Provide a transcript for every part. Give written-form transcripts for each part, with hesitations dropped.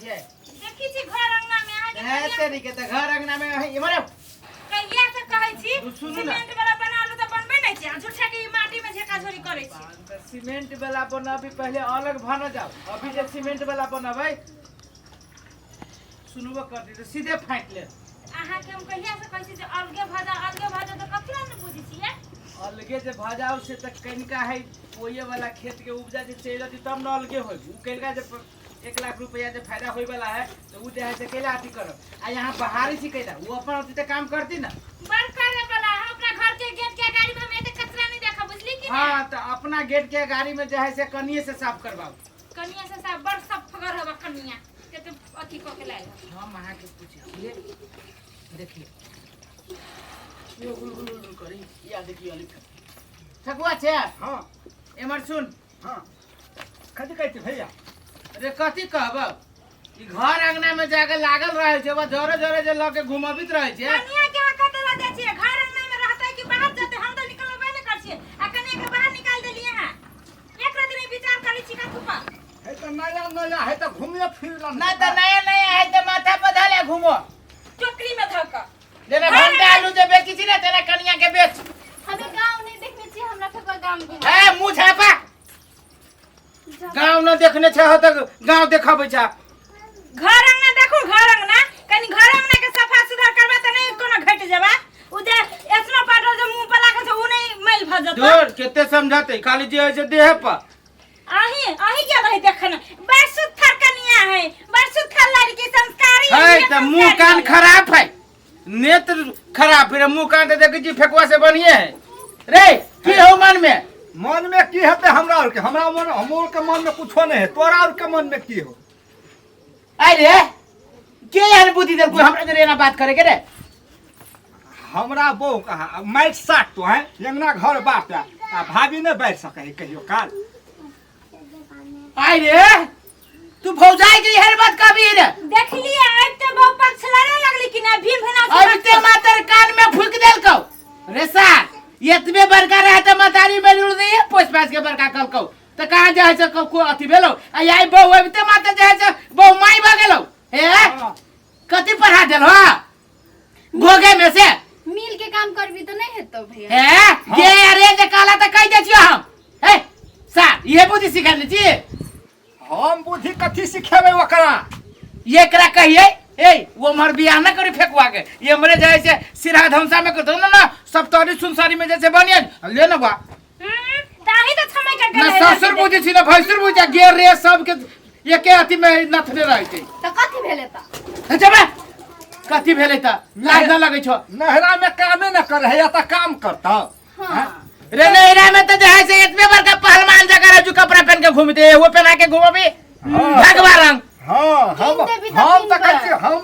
छे देखी छी घर अंगना में आ है तेरी के त घर अंगना में है इमरे कहिया से कहै छी सुनू ना सीमेंट वाला बनालू त बनबे नै छै झूठा के माटी में झेका झोरी करै छी त सीमेंट वाला बनाबी पहले अलग भान जाओ अभी जे सीमेंट वाला बनाबै सुनबो कर दी त सीधे फाट ले अहाँ के हम कहिया से कहै छी जे अलगे भाजा त कथि न बुझी छियै अलगे जे भाजाओ से त कनिका है ओये वाला खेत के उपजा जे चलती तब न अलगे होई उ कनिका जे 1 लाख रुपया जे फायदा होई वाला है तो उ जे है से केला अथी करब आ यहाँ बाहरी छी कैला वो अपन अथी त काम करती ना बड़ करे वाला हम अपना घर के गेट के गाड़ी में एते कचरा नहीं देखा बुझली कि हां त अपना गेट के गाड़ी में जे है से कनिए से साफ करबाओ कनिया से साफ बड़ सब फगर होबा कनिया के अथी क के लायल हम अहाँ के पूछिए देखिए यो गुलगुल करी या देखिए अली ठकुआ छे हां एमर सुन हां कथि कहते भैया रे कथि कहब ई घर अंगना में जाके लागल रहे छे वो जोरे जोरे जे लके घुमबित रहे छे कनिया के कत ला जाय छे घर अंगना में रहतै कि बाहर जते हम त निकलबे नै कर छिए आ कनिया के बाहर निकाल देलिए हां एक रात में विचार करी छी का तुपा है तो नया है तो घूमिए फिर ना त नया नया है त माथा पर धले घुमो टोकरी में धक जेना भंटा आलू जे बेची छी ना तेना कनिया के बेच हमें गांव नहीं देखने छी हमरा ठकुआ गांव में ए मुंह झापा गांव न देखने छ हो त गांव देखाबै छ घर अंगना देखो घर अंगना कनी घर अंगना के सफा सुधार करबा त नहीं कोनो घट जेबा उ जे एसनो पाउडर जे मुंह पर लागे छ उ नहीं मैल भ जत दूर केते समझाते खाली जे है से देह पर आही क्या रही देखन बरसुत थर कनिया है बरसुत थर लड़की संस्कारी है त मुंह कान खराब है नेत्र खराब फिर मुंह कान त देखै छी फेकवा से बढ़िए है रे की हो मन में की हेते हमरा और के हमरा मन हमर के मन में कुछो नहीं है तोरा और के मन में की हो अरे के यार बुद्धि दे कोई हमरा जरे ना बात करे के रे हमरा बहू कहा माइट साट तो है यंगना घर बात आ भाभी ने बैठ सके कहियो काल अरे तू भौजाई के हर बात कभी रे देख लिया आज तो बहुत पक्ष लड़ने लगली कि ना भीम भना अब ते मातर कान में फूक देल को रे सार एतबे बड़का रहते मतारी में लुड़ नहीं है पोस पास के बड़का कल को त कहां जाय छ को अथी भेलो आ आई बहु अबते माते जाय छ बहु माई भ गेलो हे कथि पढ़ा देलो भोगे में से मिल के काम करबी तो नहीं हेतो भैया हे के अरे जे काला त कह दे छियो हम हे सार ये बुद्धि सिखा ले छी हम बुद्धि कथि सिखेबे ओकरा ये करा कहिए ए वो मर बियाह न करे फेकवा के ये मरे जाय से सिरा धमसा में करतो ना सब तोरी सुनसारी में जैसे बनिए ले न बा ताही तो समय का ना ससुर बुझी छी ना भैसुर बुझा गेर रे सब के एके अथी में नथले रहै छै त कथि भेले त जबे कथि भेलै त लाज न लगै छो नहरा में कामे न कर है या त काम करता हां रे नहरा में त जहां से एतबे बड़का पहलवान जगह जो कपड़ा पहन के घूमते वो पहना के घूमबी भगवा रंग हां हम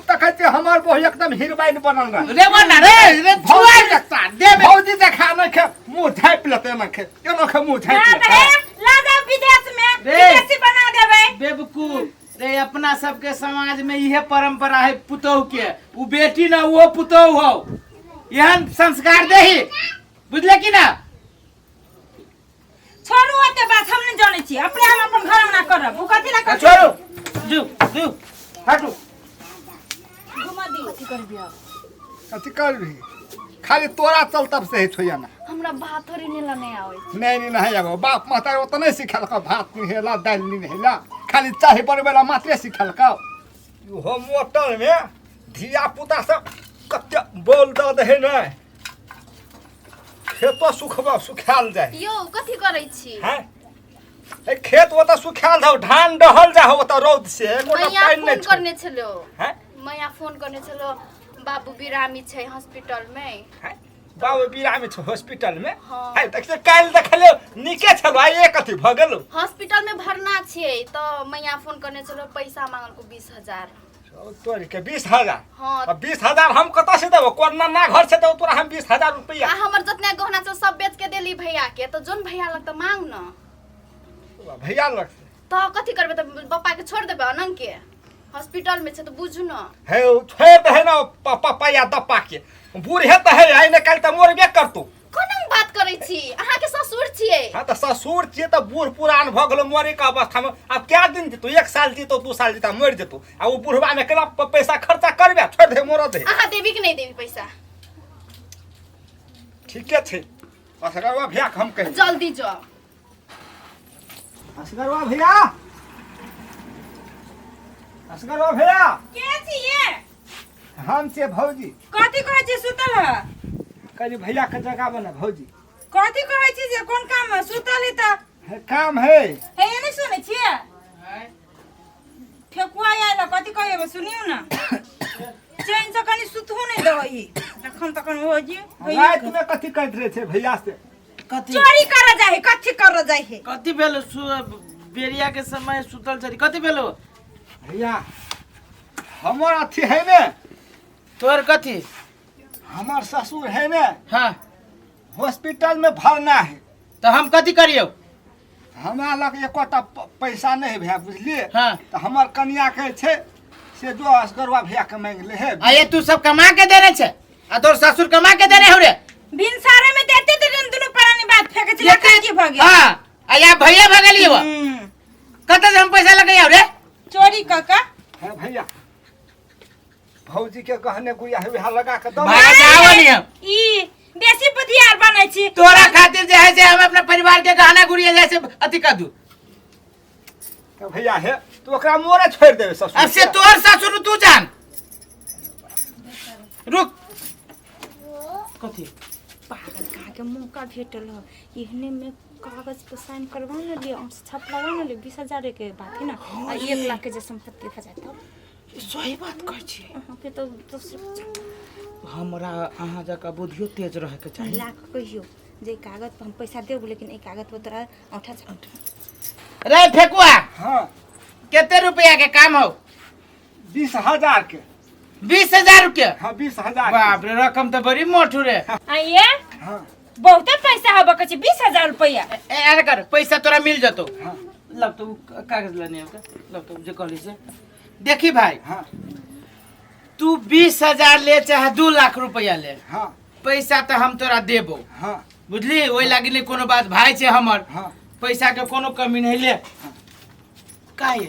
त कहते हमर बहू एकदम हीरोइन बनल रह रे बना रे छुआ लगता दे भौजी देखा न के मुंह झाप लेते न के केनो के मुंह झाप लेते ला जा विदेश में विदेशी बना देबे बेवकूफ रे अपना सबके समाज में यह परंपरा है पुतोह के उ बेटी ना वो पुतोह हो यहन संस्कार देही बुझले कि ना छोड़ू ओते बात हम नहीं जाने छी अपने हम अपन घर में ना करब उ कथि ला कर छोड़ू जू हटू घुमा दी कथि करबी कथि करबी खाली तोरा चलतब से छोया ना हमरा भात थोड़ी नेला नहीं आवे नहीं आबो बाप माता ओतने सिखल का भात नहीं हेला दाल नहीं हेला खाली चाहे बनबेला मात्रे सिखल का हो मोटर में धिया पुता सब कते बोल द दे न खेतो सुखबा सुखाल जाए यो कथि करै छी हैं ए खेत ओता सुखाल जाओ धान डहल जा ओता रौद से कोटा पाइन नहीं करने छलो हैं मैया फोन करने छलो बाबू बिरामी छै हॉस्पिटल में हैं बाबू बिरामी छ हॉस्पिटल में हाँ। है त काल देखले निके छलो आइ कथि भ गेलो हॉस्पिटल में भरना छिए तो मैया फोन करने छलो पैसा मांगल को 20,000 तोरी के 20,000 हाँ। अब 20,000 हम कत से देबो कोना ना घर से देबो तोरा हम 20,000 रुपया आ हमर जतने गहना छ सब बेच के देली भैया के तो जोन भैया लग त मांग न भैया लग से तो कथि करबे त पापा के छोड़ देबे अनंग के हॉस्पिटल में छ तो बुझु न हे छोड़ दे न पापा या दपा के बूढ़ है त है आइ न काल त मोर बे करतू कोना बात करै छी अहाँ के ससुर छियै हाँ तो ससुर छिए तो बूढ़ पुरान भ गेलो मरे के अवस्था में अब क्या दिन जीतो 1 साल जीतो 2 साल जीता मर जेतो आ वो बुढ़वा में केना पैसा खर्चा करबे छोड़ दे मोर दे अहाँ देबी कि नहीं देबी पैसा ठीके छे असगरवा भैया के हम कह जल्दी जाओ असगरवा भैया असगरवा भैया के छिए हम से भौजी कथी कहै छी सुतल ह कल भैया के जगह बना भौजी कथी कहै छी जे कोन काम है सुतल ही त है काम है हे ये नहीं सुनै छिए ठेकुआ आइल कथी कहै सुनियो ना चैन से कनी सुतहु नहीं दही तखन तखन हो जी रात में कथी करत रहे थे भैया से कथी चोरी कर जाए कथी कर जाए कथी भेलो बेरिया के समय सुतल छथि कथी भेलो भैया हमर अथी है ने तोर कथी हमार ससुर है ने हाँ हॉस्पिटल में भरना है तो हम कथी करियो हमरा लग एकोटा पैसा नहीं भैया बुझलिए हाँ तो हमार कन्या के छे से जो असगरवा भैया के मांग ले है आ ये तू सब कमा के देने छे आ तोर ससुर कमा के देने हो रे बिन सारे में देते तो जन दुनु परानी बात फेंके छी लेकर की भ गया हां आ या भैया भगलिए वो कत से हम पैसा लगाइयो रे चोरी कका है भैया भौजी के गहने गुड़िया है लगा के दो भाई जावनी हम ई बेसी बुधियार बनै छी तोरा खातिर जे है से हम अपने परिवार के गहना गुड़िया जैसे अति कर दू तो भैया है तो ओकरा मोरे छोड़ देबे ससुर अब से तोर ससुर तू जान रुक कथी पागल कहा के मौका भेटल ह इहने में कागज पे साइन करवा न लिए और छाप लगा न लिए 20,000 के बात है ना और 1 लाख के जे संपत्ति हो जाए तब सही बात कहै छी अहाँ के तो दूसरे हमरा अहाँ जका बुद्धियो तेज रहे के चाहिए लाख कहियो जे कागज पे हम पैसा देब लेकिन ए कागज पे तोरा औठा छाप रे फेकुआ हां केते रुपया के काम हो 20,000 के 20,000 रुपया हां 20,000 बाप रे रकम तो बड़ी मोटू रे आइए हां बहुत पैसा हबे कछ 20,000 रुपया ए अरे कर पैसा तोरा मिल जतो हां लब तो कागज लेने होगा लब तो जे कहली से देखी भाई हां तू 20,000 ले चाहे 2 लाख रुपया ले हां पैसा तो हम तोरा देबो हां बुझली ओइ लागी नहीं कोनो बात भाई छे हमर हां पैसा के कोनो कमी नहीं ले काहे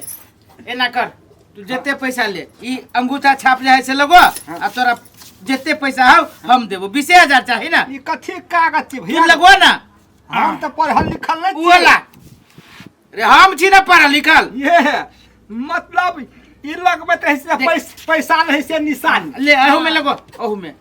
एना कर तू जते पैसा ले ई अंगूठा छाप जाए से लगो आ तोरा जते पैसा हो हम देबो 20,000 चाहिए ना ई कथी कागज छै तू भैया लगो ना हम तो पढ़ल लिखल नहीं ओला रे हम छी ना पढ़ल लिखल ये मतलब ई लगबे त से पैसा नहीं से निशान ले अहू में लगो अहू में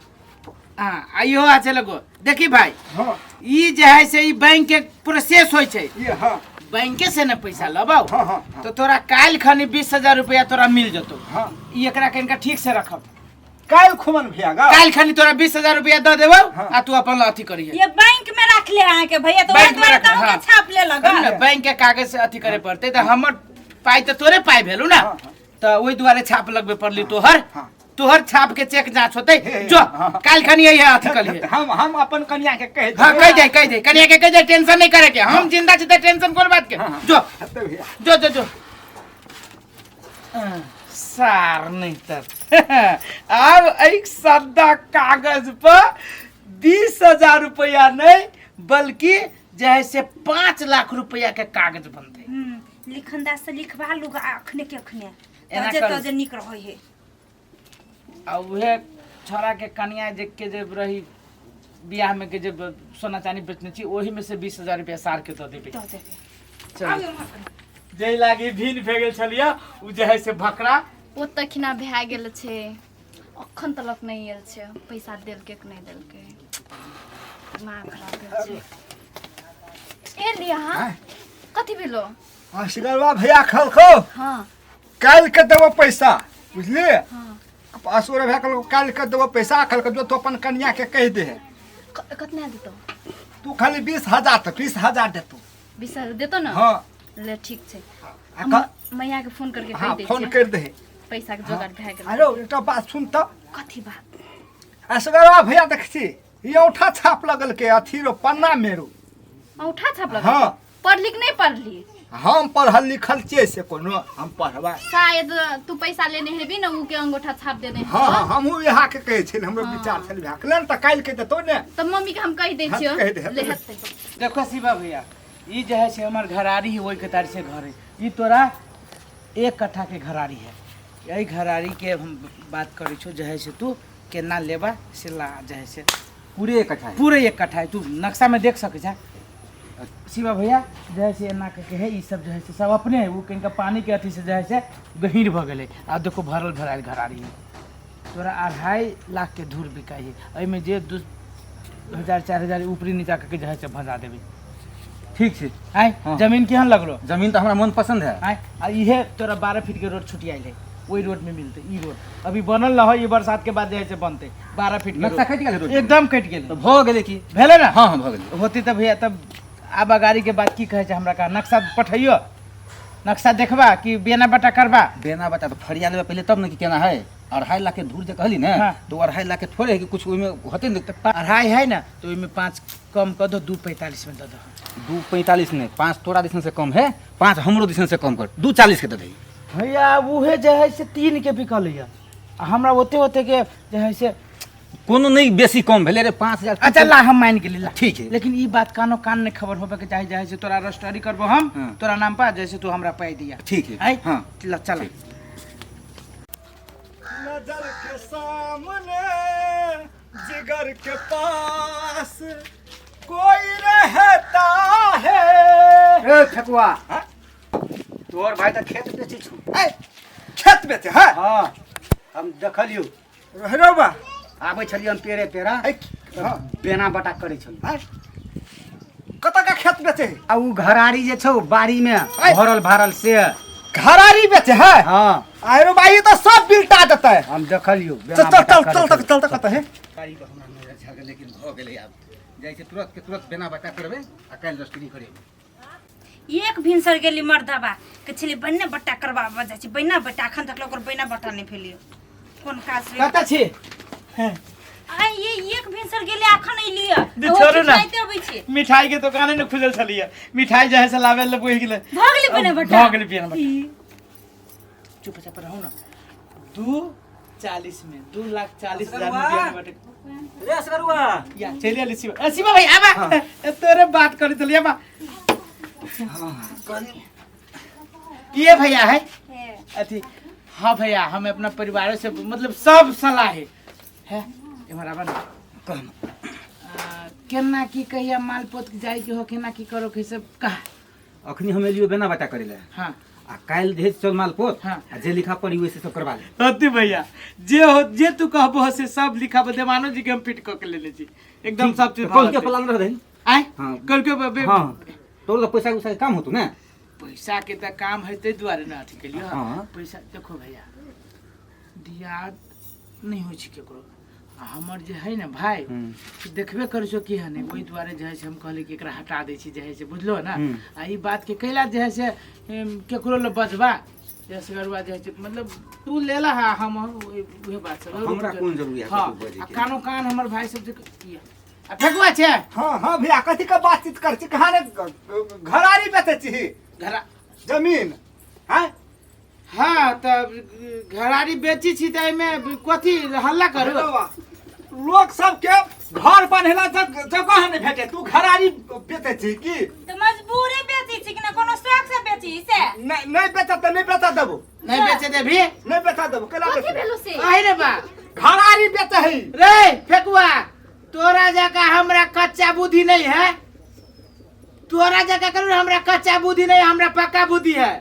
हां आइयो आछे लगो देखी भाई हां ई जे है से ई बैंक के प्रोसेस होय छै ये हां बैंक से ना पैसा लबाओ हां हां तो तोरा काल खनी 20,000 रुपया तोरा मिल जतो हां ई एकरा कनका ठीक से रखब काल खुमन भैया गा काल खनी तोरा 20,000 रुपया द देबो हाँ। आ तू अपन अथी करिए ये बैंक में रख ले आके भैया तो बैंक में ओए रख ले, तो हाँ। छाप ले लगा ना बैंक के कागज से अथी करे पड़ते त हमर पाई त तोरे पाई भेलु ना हाँ, हाँ। त ओइ दुआरे छाप लगबे पड़ली तोहर हाँ। तोहर छाप के चेक जांच होते हे, जो हाँ, हाँ। काल खनी यही अथी करिए हम अपन कन्या के कह हां कह दे कनिया के कह दे टेंशन नहीं करे के हम जिंदा छी त टेंशन कोन बात के हाँ, हाँ। जो भैया जो सार नहीं तर अब एक सदा कागज पर 20,000 रुपया नहीं बल्कि जैसे 5 लाख रुपया के कागज बनते लिखनदार से लिखवा लू अखने के अखने एना तजे कर। तजे निक रहै है और वह छोरा के कन्या जे के जब रही बियाह में के जब सोना चांदी बेचने छी ओही में से 20,000 रुपया सार के तो देबे तो देबे चल जय लागी भीन भे गेल छलिया उ जे है से भकरा ओ तखिना भए गेल छै अखन तलक नहीं आयल छै पैसा देलकै कि नहीं देलकै दिमाग खराब भेल छै ए लिया हां कथी भेलो असगरवा भैया खलखो हां काल के देबो पैसा बुझली हां असगरवा भैया खलखो काल के देबो पैसा खलखो जो तो अपन कन्या के कह दे कतना देतो तू खाली 20,000 तक 20,000 देतू 20,000 देतो ना हां ले ठीक छै हाँ मैया के फोन करके हाँ कह दे फोन कर दे पैसा के जोगाड़ भए गेल अरे एकटा बात सुन तो कथी बात असगरवा भैया देख छी ये औठा छाप लगल के अथी रो पन्ना मेरो औठा छाप लगा हाँ पढ़ लिख नहीं पढ़ली हम पढ़ल लिखल छियै से कोनो हम पढ़बा। शायद तू पैसा लेने हेबी ना ऊ के अंगूठा छाप देने हेबी। हाँ हाँ हमहूँ इहा के कहै छी हमरो विचार छल भए गेलै तऽ काल्हि के देतौ ने। तो मम्मी के हम कह दै छियो हम कह दे। ले हते। देखो शिवा भैया ई जे है से हमर घरारी है वही कतार से घर है। ई तोरा 1 कट्ठा के घरारी है। यही घरारी के हम बात करै छो जे है से तू केना लेबा से ला जे है से पूरे 1 कट्ठा है। पूरे 1 कट्ठा है। तू नक्शा में देख सके जा शिवा भैया जो है से एना के है। ई सब जो है से सब अपने है। वो कहीं पानी के अथी से जो है से गहीर भ गेलै। आ देखो भरल भराल घरारी है। तोरा 2.5 लाख के धूर बिकाई है। एहिमे जे 2,000-4,000 ऊपरी नीचा करके जो है से भजा देबै। ठीक छै। आय हाँ। जमीन केहन लगलो? जमीन तो हमारा मन पसंद है। आय आ इहे तोरा 12 फीट के रोड छुटी आइल है। वही रोड में मिलते। ई रोड अभी बनल न हो। ये बरसात के बाद जो है से बनते 12 फीट के नक्शा रोड। कटि गेल रोड एकदम कटि गेल। तो भ गेलै की? भेले ना? हाँ हाँ भ गेलै। होती तब भैया तब आबा गाड़ी के बाद की कहे छै हमरा का नक्शा पठैयो। नक्शा देखबा कि बेना बटा करबा? बेना बता तो फरिया लेबे पहले तब न कि केना है। 2.5 लाख के धूर जे कहली ना हाँ। तो 2.5 लाख के थोड़े है कि कुछ ओइमे होते न। 2.5 है ना तो इनमें 5 कम कर दो। 2.45 में दे दो। 2.45 नहीं 5 तोरा दिसन से कम है। 5 हमरो दिसन से कम कर 2.40 के दे दही। भैया उहे जे है से 3 के बिकल है। हमरा होते होते के जे है से कोनो नहीं बेसी कम भेले रे 5,000। अच्छा ला हम मान गेली ला। ठीक है। लेकिन ई बात कानो कान ने खबर होबे के चाहे जैसे तोरा रजिस्ट्री करबो हम हाँ। तोरा नाम पर जैसे तू हमरा पाई दिया। ठीक है। आई हाँ चल चल। नजर के सामने जिगर के पास कोई रहता है। ए ठकुआ हाँ? तोहर भाई तो खेत बेची छु। ए, खेत बेचे है। हाँ हम देखलियो हेरो बा आबै छलियो हम पेड़े पेड़ा ए, हाँ। बेना बटा करे छलियो। आय, कतऽ का खेत बेचे है? आ उ घरारी जे छौ बाड़ी में आय। भरल भारल से घरारी बेचे है। हाँ आयरो भाई तो सब बिल्टा देता है। हम देखलियो चल बेना चल बटा चल करे चल छलियो। चल चल कतऽ है? गाड़ी को हमरा नजर छा गेल लेकिन भ गेलै आब। जाइ छै तुरंत के तुरंत बेना बता करबे आ काल्हि रजिस्ट्री करेबै। एक भिनसर गेली मर्दबा के छली बन्ने बट्टा करबा बजा छी। बैना बट्टा अखन तक ओकर बैना बट्टा नहीं फेलियो। कोन काज रे? कत छी? आ ये एक भिनसर गेली अखन एलिया। छोड़ू ना। जाइते अबै छी। मिठाई के दुकाने न खुजल छलिए। मिठाई जे है से लावे ले बोहि गेले। भागली बैना बट्टा। भागली बेना बटा। चुपचाप रहो ना। 2.40 में 2,40,000 में बेना बटा। रे सरुआ या चलिए ले शिवा। शिवा भाई आबा तोरे बात करी चलिए आबा। ये भैया है अथी। हाँ भैया हम अपना परिवार से मतलब सब सलाह है हमारा बना कहम केना की कहिया माल पोत के जाय के हो केना की करो के सब कहा। अखनी हम एलियो बेना बता करे ले हाँ आ काल्हि भेज चल माल पोत हाँ। आ जे लिखा पड़ी वैसे सब करवा ले। अति भैया जे हो जे तू कहबो से सब लिखा बदे मानो जी के हम फिट क के ले ले छी एकदम सब चीज कौन के प्लान रह दही। आय हाँ। कल के हाँ तोर तो पैसा उसा के काम होतो ना। पैसा के त काम है ते द्वारे ना अथी केलियो। हाँ। पैसा देखो भैया दियाद नहीं होइ छै केकरो। आ हमर जे है ना भाई से देखबे करै छो की है ने ओई द्वारे जे है से हम कहले कि एकरा हटा दै छी जे है से बुझलो ना। आ ई बात के कैला जे है से केकरो ल बजबा जैसे गरुआ जे है से मतलब तू लेला हा हम ओहे बात सब हमरा कोन जरूरी है हां तू बजे के। कानो कान हमर भाई सब जे किया आ फेकुआ छै। हाँ हाँ भैया कथी का बातचीत कर छी कहाँ ने घरारी बेचे छी घरा जमीन है। हाँ तब घरारी बेची छी त एमे कथी हल्ला करू। लोग सबके घर बनेला जगह नहीं भेटे तू घरारी बेचे छी की? तो मजबूरी बेची छी कि ना कोनो शौक से बेची से। नहीं बेचा तो नहीं बेचा देबो। नहीं बेचे देभी नहीं बेचा देबो केला कथी बेचे? भेलु से? आहे रे बा घरारी बेचे है। रे फेकुआ तोरा जगह हमरा कच्चा बुद्धि नहीं है। तोरा जगह करू हमरा कच्चा बुद्धि नहीं हमरा पक्का बुद्धि है।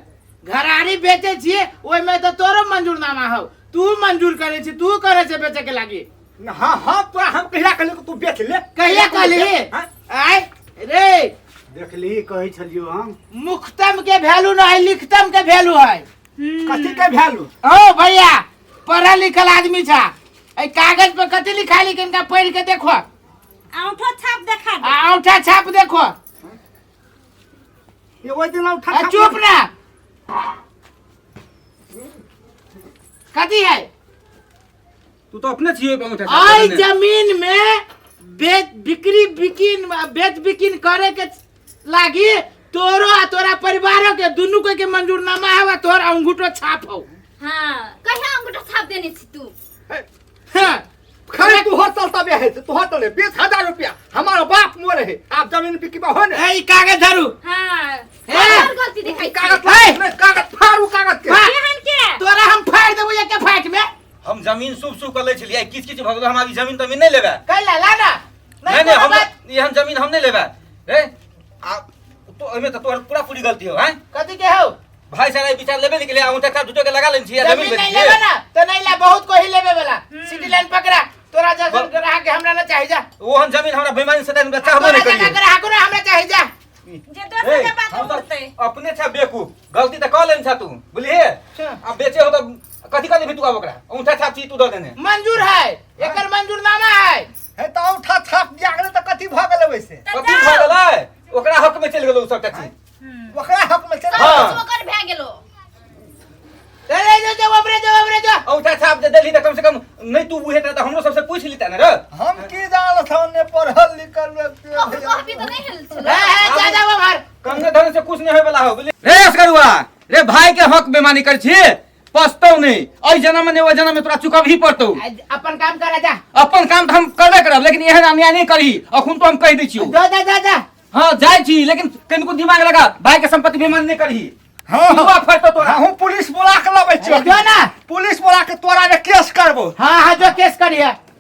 घरारी बेचे छिए ओइ में तो तोरो मंजूरनामा हो तू मंजूर करे छी तू करे छे बेचे के लागी। हाँ हाँ तोरा हम कहिया कहले तू बेच ले। कहिया कहली हाँ? आय रे देखली कहै छलियो हम मुख्तम के वैल्यू ना है लिखतम के वैल्यू है। कथी के वैल्यू? ओ भैया पढ़ा लिखल आदमी छा ए कागज पर कथी लिखा लिख इनका पढ़ के देखो। आंठो छाप देखा दे। औठा छाप देखो। ये वही दिन उठा चुप ना कथी है। तू तो अपने छिए अंगूठा आई जमीन में बेच बिकिन करे के लागी तोरो आ तोरा परिवारों के दुनू कोई के मंजूरनामा है तोहर अंगूठो छाप हो। हाँ कहिया अंगूठा छाप देने छी तू। हाँ खाली तू होटल तबे है तू होटल 20,000 रुपया हमारा बाप मोरे है आप जमीन पे की हो ने ए कागज धरू। हाँ ए, और गलती दिखाई कागज फाड़ू कागज के केहन के तोरा हम फाड़ देबो एक फाइट में। हम जमीन शुभ कर ले छलिए किछ किछ भगलो हमारी जमीन तमीन नहीं लेबे। कैला लाना नहीं हम एहन जमीन हम नहीं लेबे रे आ तो एमे तो तोहर पूरा पूरी गलती हो हैं। कथी के हो भाई सारा विचार लेबे के लिए अंगूठा का दूटो के लगा लेन छिया जमीन नहीं लेबे ना तो नहीं ला बहुत कोई लेबे वाला सिटी लाइन पकड़ा तोरा जमीन करा के हमरा ना चाहिए जा ओहन जमीन हमरा बेईमानी से देन चाहबो नहीं करिए करा को हमरा चाहिए जा। जे दोसर के बात हम तो बोलते अपने छा बेकूफ गलती तो कर लेन छा तू बुझलिए अब बेचे हो तो कथी कथी भी तू अब ओकरा अंगूठा छाप छी तू दे देने मंजूर है एकर मंजूरनामा है तो उठा छाप दिया गेलै त कथी भ गेलै वैसे कथी भ गेलै ओकरा हक में चल गेलो सब चीज ओकरा हक में चल हाँ। ओकर भए गेलो। चले जो हमरे जो अंगूठा छाप दे देली त कम से कम नहीं तू बुझे त हमरो सबसे पूछ लीता ना रे। हम की जान थाने पढ़ल लिखल व्यक्ति कहबी तो नहीं हिल छलो। है जा जा बाहर कंगे धरे से कुछ नहीं होय वाला हो बुझलिए रे असगरुआ रे भाई के हक बेमानी कर छी पछतौ नहीं ओइ जन्म में ओ जन्म में तोरा चुकब ही पड़तौ। अपन काम करा जा अपन काम तो हम करबे करब लेकिन एहन अन्याय नहीं करी अखुन तो हम कह दै छियो। जा हां जाय छी लेकिन कनको दिमाग लगा भाई के संपत्ति बेमान नहीं करही। हां हुआ फटतो तोरा हम पुलिस बुला के लबै छियो जो ना पुलिस बुला के तोरा ने केस करबो। हाँ जो केस करिए